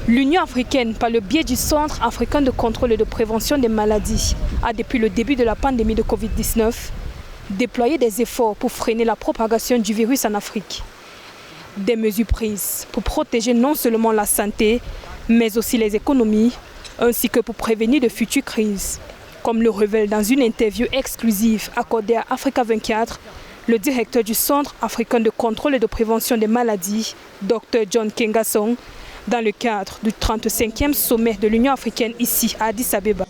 L'Union africaine, par le biais du Centre africain de contrôle et de prévention des maladies, a depuis le début de la pandémie de Covid-19 déployé des efforts pour freiner la propagation du virus en Afrique. Des mesures prises pour protéger non seulement la santé, mais aussi les économies, ainsi que pour prévenir de futures crises. Comme le révèle dans une interview exclusive accordée à Africa 24, le directeur du Centre africain de contrôle et de prévention des maladies, Dr John Nkengasong, dans le cadre du 35e sommet de l'Union africaine ici à Addis Abeba.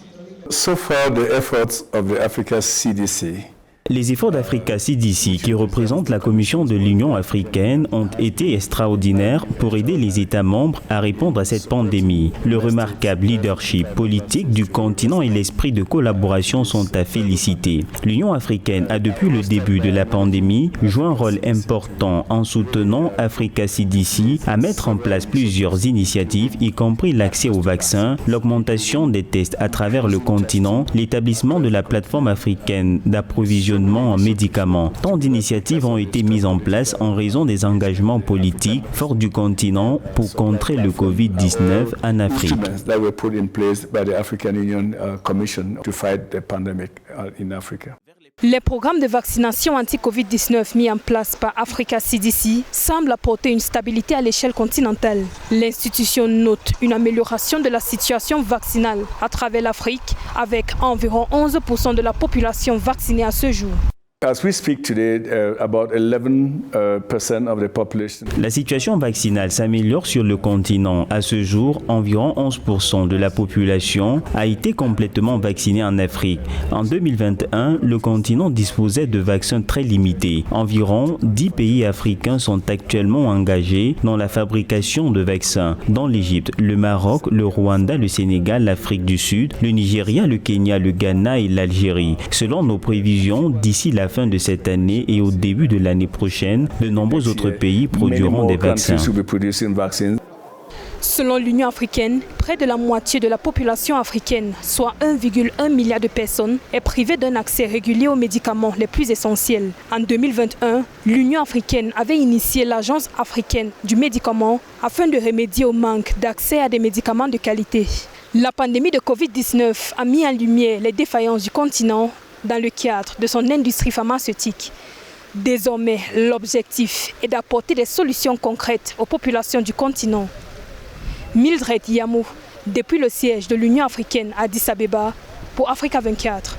So far, the efforts of the Africa CDC. Les efforts d'Africa CDC, qui représente la Commission de l'Union africaine, ont été extraordinaires pour aider les États membres à répondre à cette pandémie. Le remarquable leadership politique du continent et l'esprit de collaboration sont à féliciter. L'Union africaine a depuis le début de la pandémie joué un rôle important en soutenant Africa CDC à mettre en place plusieurs initiatives, y compris l'accès aux vaccins, l'augmentation des tests à travers le continent, l'établissement de la plateforme africaine d'approvisionnement en médicaments. Tant d'initiatives ont été mises en place en raison des engagements politiques forts du continent pour contrer le Covid-19 en Afrique. Les programmes de vaccination anti-Covid-19 mis en place par Africa CDC semblent apporter une stabilité à l'échelle continentale. L'institution note une amélioration de la situation vaccinale à travers l'Afrique, avec environ 11% de la population vaccinée à ce jour. As we speak today, about 11% of the population. La situation vaccinale s'améliore sur le continent. À ce jour, environ 11% de la population a été complètement vaccinée en Afrique. En 2021, le continent disposait de vaccins très limités. Environ 10 pays africains sont actuellement engagés dans la fabrication de vaccins, dont l'Égypte, le Maroc, le Rwanda, le Sénégal, l'Afrique du Sud, le Nigeria, le Kenya, le Ghana et l'Algérie. Selon nos prévisions, d'ici la fin de cette année et au début de l'année prochaine, de nombreux autres pays produiront des vaccins. Selon l'Union africaine, près de la moitié de la population africaine, soit 1,1 milliard de personnes, est privée d'un accès régulier aux médicaments les plus essentiels. En 2021, l'Union africaine avait initié l'Agence africaine du médicament afin de remédier au manque d'accès à des médicaments de qualité. La pandémie de Covid-19 a mis en lumière les défaillances du continent dans le cadre de son industrie pharmaceutique. Désormais, l'objectif est d'apporter des solutions concrètes aux populations du continent. Mildred Yamou, depuis le siège de l'Union africaine à Addis Abeba, pour Africa 24.